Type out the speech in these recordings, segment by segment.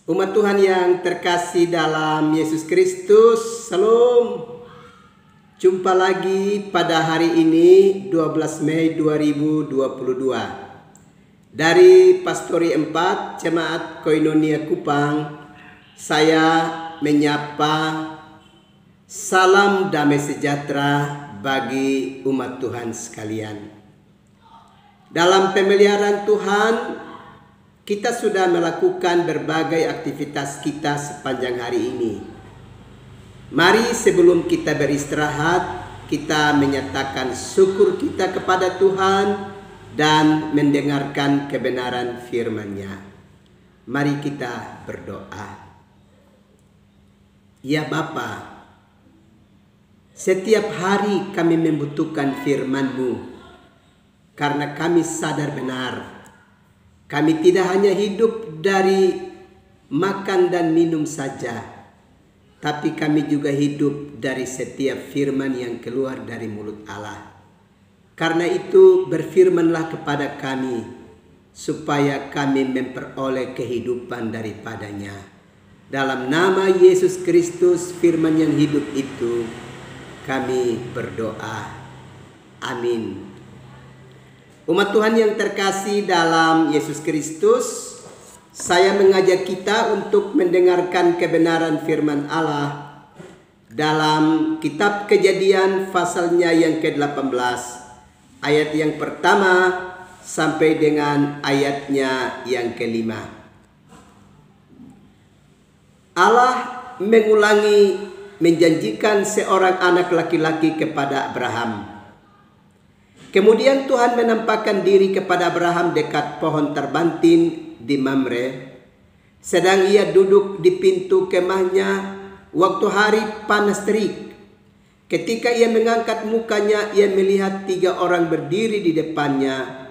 Umat Tuhan yang terkasih dalam Yesus Kristus, Salam. Jumpa lagi pada hari ini 12 Mei 2022 dari Pastori 4 Jemaat Koinonia Kupang. Saya menyapa salam damai sejahtera bagi umat Tuhan sekalian. Dalam pemeliharaan Tuhan, kita sudah melakukan berbagai aktivitas kita sepanjang hari ini. Mari sebelum kita beristirahat, kita menyatakan syukur kita kepada Tuhan dan mendengarkan kebenaran firman-Nya. Mari kita berdoa. Ya Bapa, setiap hari kami membutuhkan firman-Mu, karena kami sadar benar kami tidak hanya hidup dari makan dan minum saja, tapi kami juga hidup dari setiap firman yang keluar dari mulut Allah. Karena itu berfirmanlah kepada kami, supaya kami memperoleh kehidupan daripadanya. Dalam nama Yesus Kristus, firman yang hidup itu, kami berdoa. Amin. Umat Tuhan yang terkasih dalam Yesus Kristus, saya mengajak kita untuk mendengarkan kebenaran firman Allah dalam kitab Kejadian pasalnya yang ke-18, ayat yang pertama sampai dengan ayatnya yang ke-5. Allah mengulangi menjanjikan seorang anak laki-laki kepada Abraham. Kemudian Tuhan menampakkan diri kepada Abraham dekat pohon terbantin di Mamre, sedang ia duduk di pintu kemahnya waktu hari panas terik. Ketika ia mengangkat mukanya, ia melihat 3 orang berdiri di depannya.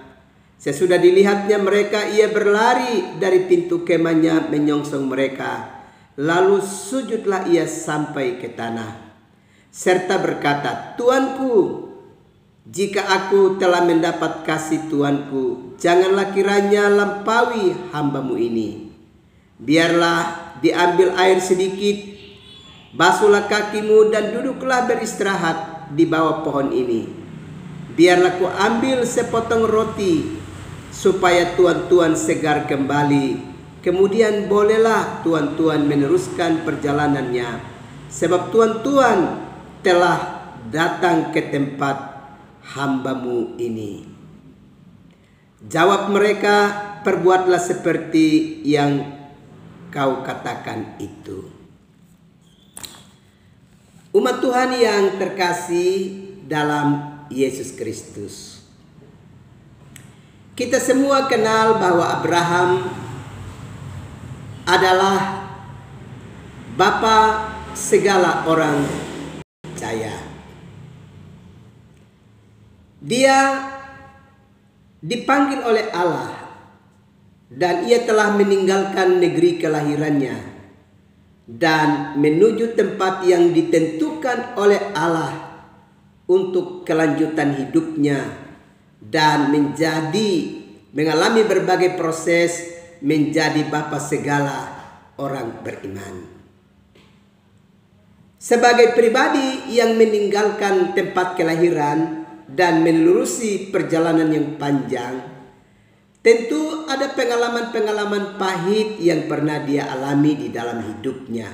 Sesudah dilihatnya mereka, ia berlari dari pintu kemahnya menyongsong mereka. Lalu sujudlah ia sampai ke tanah, serta berkata, "Tuanku, jika aku telah mendapat kasih Tuanku, janganlah kiranya lampaui hamba-Mu ini. Biarlah diambil air sedikit, basuhlah kakimu dan duduklah beristirahat di bawah pohon ini. Biarlah ku ambil sepotong roti, supaya tuan-tuan segar kembali. Kemudian bolehlah tuan-tuan meneruskan perjalanannya, sebab tuan-tuan telah datang ke tempat hamba-Mu ini." Jawab mereka, "Perbuatlah seperti yang kau katakan itu." Umat Tuhan yang terkasih dalam Yesus Kristus, kita semua kenal bahwa Abraham adalah bapa segala orang percaya. Dia dipanggil oleh Allah dan ia telah meninggalkan negeri kelahirannya dan menuju tempat yang ditentukan oleh Allah untuk kelanjutan hidupnya dan mengalami berbagai proses menjadi bapa segala orang beriman. Sebagai pribadi yang meninggalkan tempat kelahiran dan menelusuri perjalanan yang panjang, tentu ada pengalaman-pengalaman pahit yang pernah dia alami di dalam hidupnya.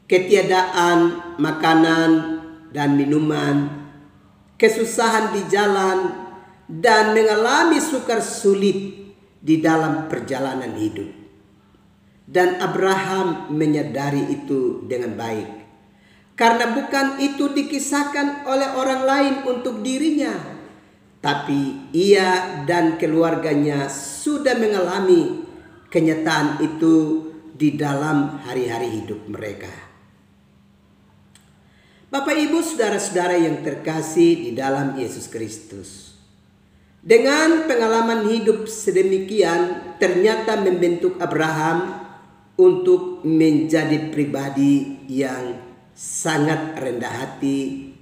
Ketiadaan makanan dan minuman, kesusahan di jalan, dan mengalami sukar sulit di dalam perjalanan hidup. Dan Abraham menyadari itu dengan baik, karena bukan itu dikisahkan oleh orang lain untuk dirinya, tapi ia dan keluarganya sudah mengalami kenyataan itu di dalam hari-hari hidup mereka. Bapak, Ibu, saudara-saudara yang terkasih di dalam Yesus Kristus, dengan pengalaman hidup sedemikian ternyata membentuk Abraham untuk menjadi pribadi yang sangat rendah hati,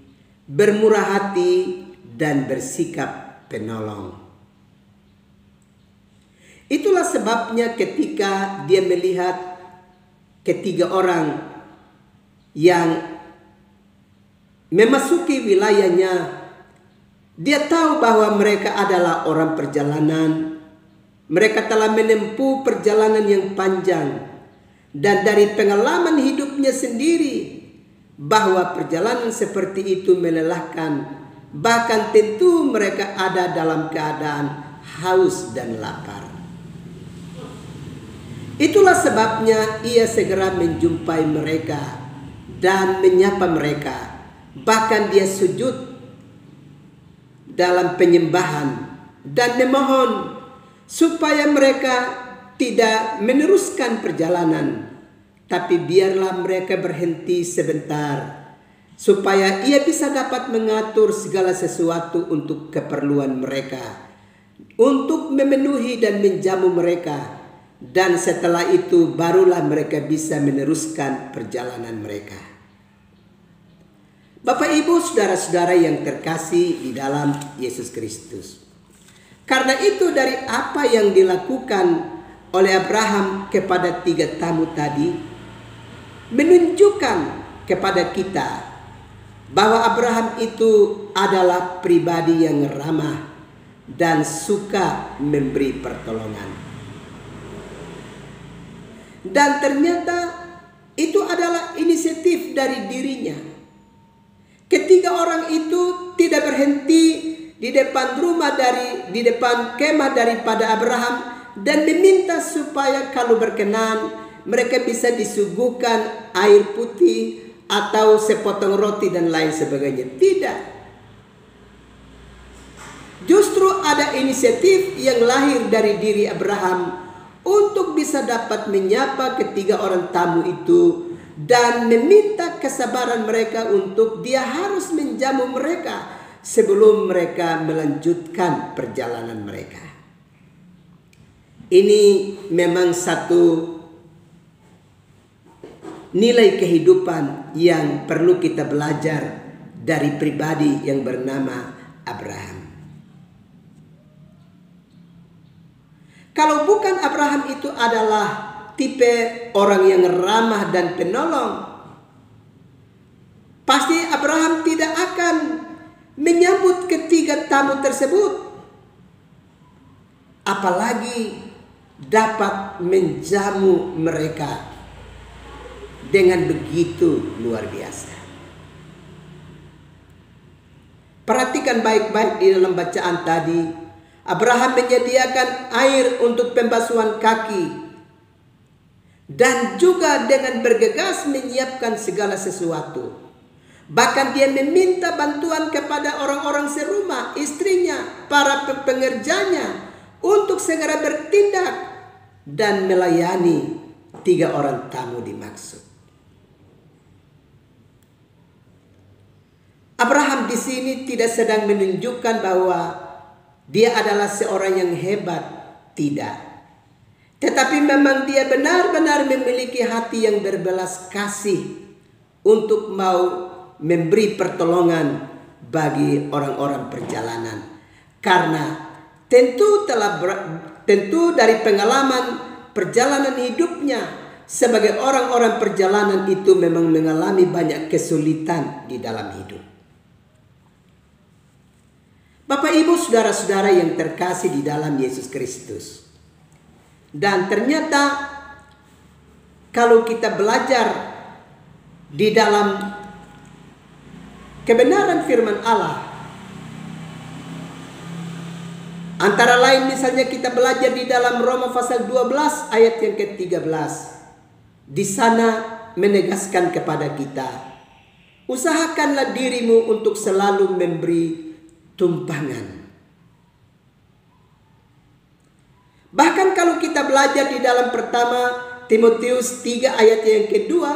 bermurah hati, dan bersikap penolong. Itulah sebabnya ketika dia melihat ketiga orang yang memasuki wilayahnya, dia tahu bahwa mereka adalah orang perjalanan. Mereka telah menempuh perjalanan yang panjang. Dan dari pengalaman hidupnya sendiri, bahwa perjalanan seperti itu melelahkan. Bahkan tentu mereka ada dalam keadaan haus dan lapar. Itulah sebabnya ia segera menjumpai mereka dan menyapa mereka. Bahkan dia sujud dalam penyembahan dan memohon supaya mereka tidak meneruskan perjalanan, tapi biarlah mereka berhenti sebentar supaya ia bisa dapat mengatur segala sesuatu untuk keperluan mereka, untuk memenuhi dan menjamu mereka. Dan setelah itu barulah mereka bisa meneruskan perjalanan mereka. Bapak, Ibu, saudara-saudara yang terkasih di dalam Yesus Kristus. Karena itu dari apa yang dilakukan oleh Abraham kepada tiga tamu tadi, menunjukkan kepada kita bahwa Abraham itu adalah pribadi yang ramah dan suka memberi pertolongan. Dan ternyata itu adalah inisiatif dari dirinya. Ketiga orang itu tidak berhenti di depan di depan kemah daripada Abraham dan meminta supaya kalau berkenan mereka bisa disuguhkan air putih atau sepotong roti dan lain sebagainya. Tidak. Justru ada inisiatif yang lahir dari diri Abraham untuk bisa dapat menyapa ketiga orang tamu itu dan meminta kesabaran mereka untuk dia harus menjamu mereka sebelum mereka melanjutkan perjalanan mereka. Ini memang satu nilai kehidupan yang perlu kita belajar dari pribadi yang bernama Abraham. Kalau bukan Abraham itu adalah tipe orang yang ramah dan penolong, pasti Abraham tidak akan menyambut ketiga tamu tersebut. Apalagi dapat menjamu mereka dengan begitu luar biasa. Perhatikan baik-baik di dalam bacaan tadi. Abraham menyediakan air untuk pembasuhan kaki dan juga dengan bergegas menyiapkan segala sesuatu. Bahkan dia meminta bantuan kepada orang-orang serumah, istrinya, para pengerjanya untuk segera bertindak dan melayani tiga orang tamu dimaksud. Abraham di sini tidak sedang menunjukkan bahwa dia adalah seorang yang hebat, tidak. Tetapi memang dia benar-benar memiliki hati yang berbelas kasih untuk mau memberi pertolongan bagi orang-orang perjalanan. Karena tentu dari pengalaman perjalanan hidupnya sebagai orang-orang perjalanan itu memang mengalami banyak kesulitan di dalam hidup. Bapak, Ibu, saudara-saudara yang terkasih di dalam Yesus Kristus. Dan ternyata kalau kita belajar di dalam kebenaran firman Allah, antara lain misalnya kita belajar di dalam Roma pasal 12 ayat yang ke-13. Di sana menegaskan kepada kita, usahakanlah dirimu untuk selalu memberi tumpangan. Bahkan kalau kita belajar di dalam pertama Timotius 3 ayat yang kedua,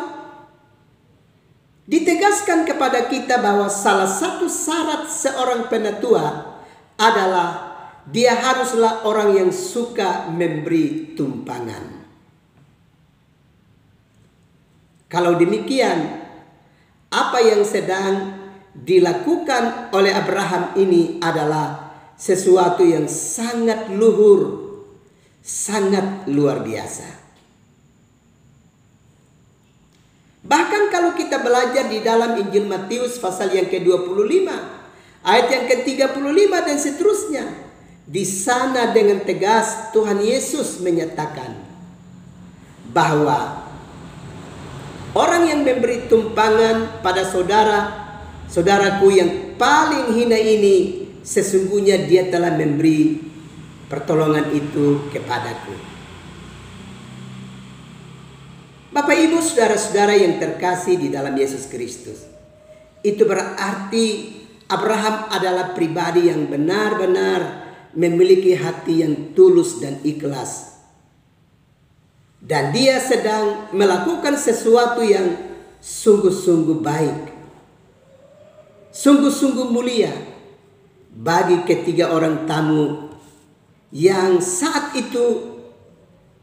ditegaskan kepada kita bahwa salah satu syarat seorang penatua adalah dia haruslah orang yang suka memberi tumpangan. Kalau demikian, apa yang sedang dilakukan oleh Abraham ini adalah sesuatu yang sangat luhur, sangat luar biasa. Bahkan kalau kita belajar di dalam Injil Matius pasal yang ke-25, ayat yang ke-35 dan seterusnya, di sana dengan tegas Tuhan Yesus menyatakan bahwa orang yang memberi tumpangan pada saudaraku yang paling hina ini, sesungguhnya dia telah memberi pertolongan itu kepadaku. Bapak, Ibu, saudara-saudara yang terkasih di dalam Yesus Kristus, itu berarti Abraham adalah pribadi yang benar-benar memiliki hati yang tulus dan ikhlas. Dan dia sedang melakukan sesuatu yang sungguh-sungguh baik, sungguh-sungguh mulia bagi ketiga orang tamu yang saat itu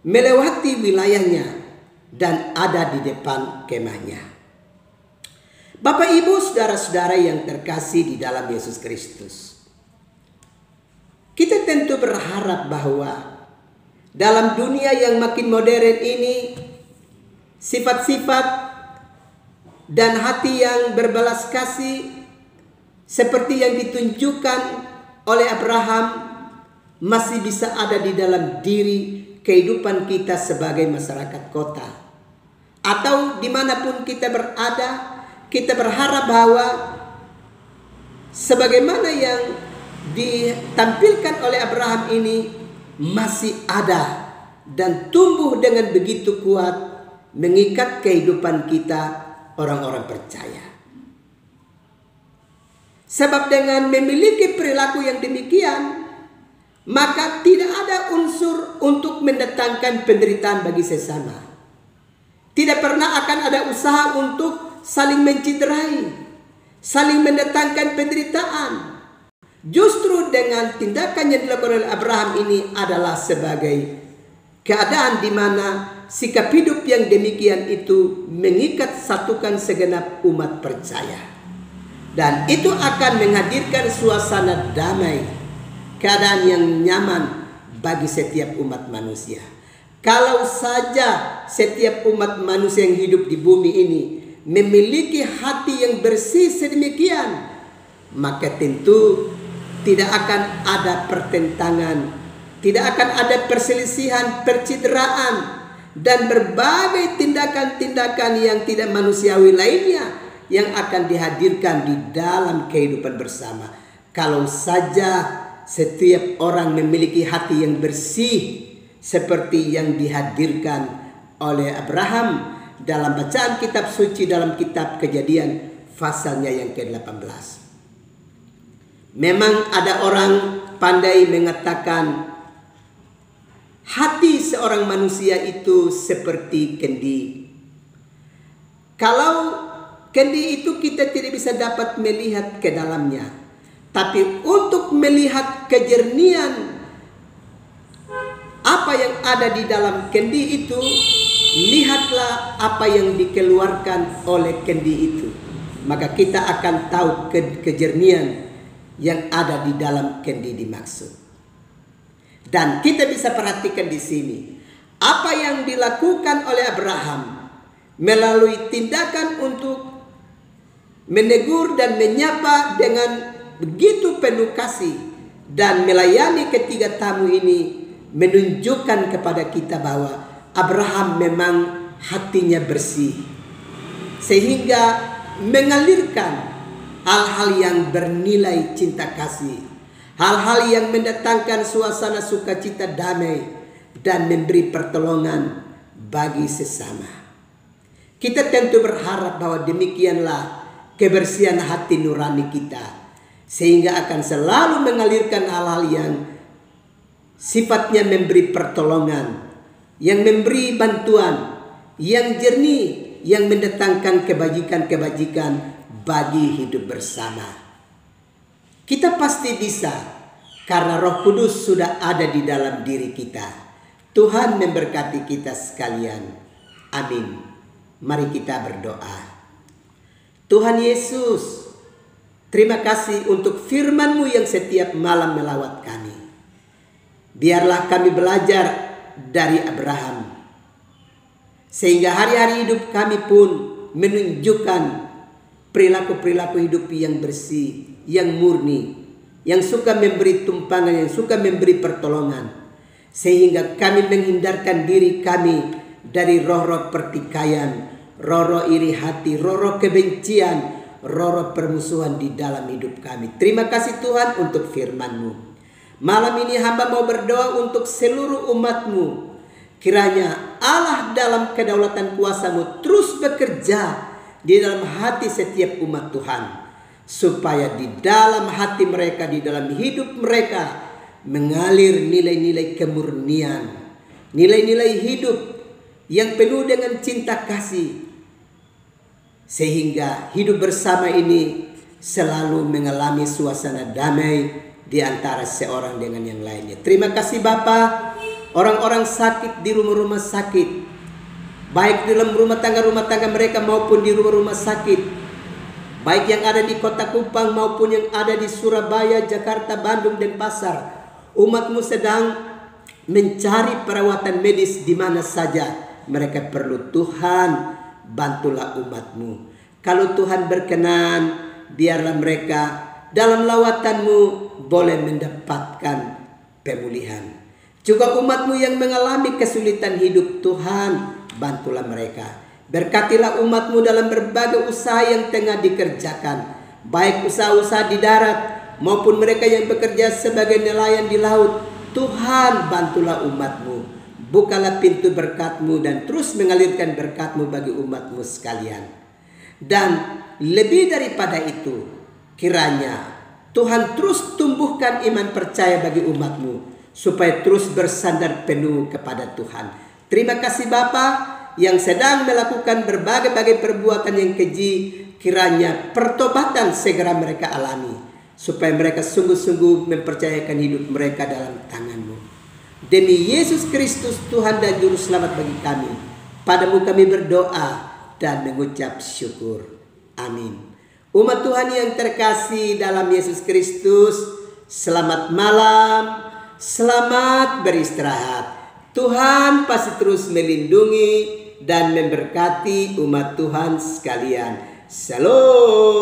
melewati wilayahnya dan ada di depan kemahnya. Bapak, Ibu, saudara-saudara yang terkasih di dalam Yesus Kristus, kita tentu berharap bahwa dalam dunia yang makin modern ini, sifat-sifat dan hati yang berbelas kasih seperti yang ditunjukkan oleh Abraham masih bisa ada di dalam diri kehidupan kita sebagai masyarakat kota, atau dimanapun kita berada. Kita berharap bahwa sebagaimana yang ditampilkan oleh Abraham ini masih ada dan tumbuh dengan begitu kuat mengikat kehidupan kita orang-orang percaya. Sebab dengan memiliki perilaku yang demikian, maka tidak ada unsur untuk mendatangkan penderitaan bagi sesama. Tidak pernah akan ada usaha untuk saling menciderai, saling mendatangkan penderitaan. Justru dengan tindakan yang dilakukan oleh Abraham ini adalah sebagai keadaan di mana sikap hidup yang demikian itu mengikat satukan segenap umat percaya. Dan itu akan menghadirkan suasana damai, keadaan yang nyaman bagi setiap umat manusia. Kalau saja setiap umat manusia yang hidup di bumi ini memiliki hati yang bersih sedemikian, maka tentu tidak akan ada pertentangan, tidak akan ada perselisihan, percideraan, dan berbagai tindakan-tindakan yang tidak manusiawi lainnya yang akan dihadirkan di dalam kehidupan bersama. Kalau saja setiap orang memiliki hati yang bersih seperti yang dihadirkan oleh Abraham dalam bacaan kitab suci dalam kitab Kejadian pasalnya yang ke-18. Memang ada orang pandai mengatakan hati seorang manusia itu seperti kendi. Kalau kendi itu kita tidak bisa dapat melihat ke dalamnya, tapi untuk melihat kejernihan apa yang ada di dalam kendi itu, lihatlah apa yang dikeluarkan oleh kendi itu. Maka kita akan tahu kejernihan yang ada di dalam kendi dimaksud. Dan kita bisa perhatikan di sini apa yang dilakukan oleh Abraham melalui tindakan untuk menegur dan menyapa dengan begitu penuh kasih dan melayani ketiga tamu ini menunjukkan kepada kita bahwa Abraham memang hatinya bersih, sehingga mengalirkan hal-hal yang bernilai cinta kasih, hal-hal yang mendatangkan suasana sukacita damai dan memberi pertolongan bagi sesama. Kita tentu berharap bahwa demikianlah kebersihan hati nurani kita, sehingga akan selalu mengalirkan hal-hal yang sifatnya memberi pertolongan, yang memberi bantuan, yang jernih, yang mendatangkan kebajikan-kebajikan bagi hidup bersama. Kita pasti bisa karena Roh Kudus sudah ada di dalam diri kita. Tuhan memberkati kita sekalian. Amin. Mari kita berdoa. Tuhan Yesus, terima kasih untuk firman-Mu yang setiap malam melawat kami. Biarlah kami belajar dari Abraham. Sehingga hari-hari hidup kami pun menunjukkan perilaku-perilaku hidup yang bersih, yang murni, yang suka memberi tumpangan, yang suka memberi pertolongan. Sehingga kami menghindarkan diri kami dari roh-roh pertikaian, roh-roh iri hati, roh-roh kebencian, roh-roh permusuhan di dalam hidup kami. Terima kasih Tuhan untuk firman-Mu. Malam ini hamba mau berdoa untuk seluruh umat-Mu. Kiranya Allah dalam kedaulatan kuasa-Mu terus bekerja di dalam hati setiap umat Tuhan. Supaya di dalam hati mereka, di dalam hidup mereka mengalir nilai-nilai kemurnian, nilai-nilai hidup yang penuh dengan cinta kasih. Sehingga hidup bersama ini selalu mengalami suasana damai di antara seorang dengan yang lainnya. Terima kasih Bapa. Orang-orang sakit di rumah-rumah sakit, baik di dalam rumah tangga mereka maupun di rumah-rumah sakit, baik yang ada di Kota Kupang maupun yang ada di Surabaya, Jakarta, Bandung, Denpasar. Umat-Mu sedang mencari perawatan medis di mana saja mereka perlu. Tuhan, bantulah umat-Mu. Kalau Tuhan berkenan, biarlah mereka dalam lawatan-Mu boleh mendapatkan pemulihan. Juga umat-Mu yang mengalami kesulitan hidup, Tuhan, bantulah mereka. Berkatilah umat-Mu dalam berbagai usaha yang tengah dikerjakan, baik usaha-usaha di darat maupun mereka yang bekerja sebagai nelayan di laut. Tuhan, bantulah umat-Mu. Bukalah pintu berkat-Mu dan terus mengalirkan berkat-Mu bagi umat-Mu sekalian. Dan lebih daripada itu, kiranya Tuhan terus tumbuhkan iman percaya bagi umat-Mu, supaya terus bersandar penuh kepada Tuhan. Terima kasih Bapa yang sedang melakukan berbagai-bagai perbuatan yang keji. Kiranya pertobatan segera mereka alami, supaya mereka sungguh-sungguh mempercayakan hidup mereka dalam tangan-Mu. Demi Yesus Kristus Tuhan dan Juru Selamat bagi kami, padamu kami berdoa dan mengucap syukur. Amin. Umat Tuhan yang terkasih dalam Yesus Kristus, selamat malam. Selamat beristirahat. Tuhan pasti terus melindungi dan memberkati umat Tuhan sekalian. Shalom.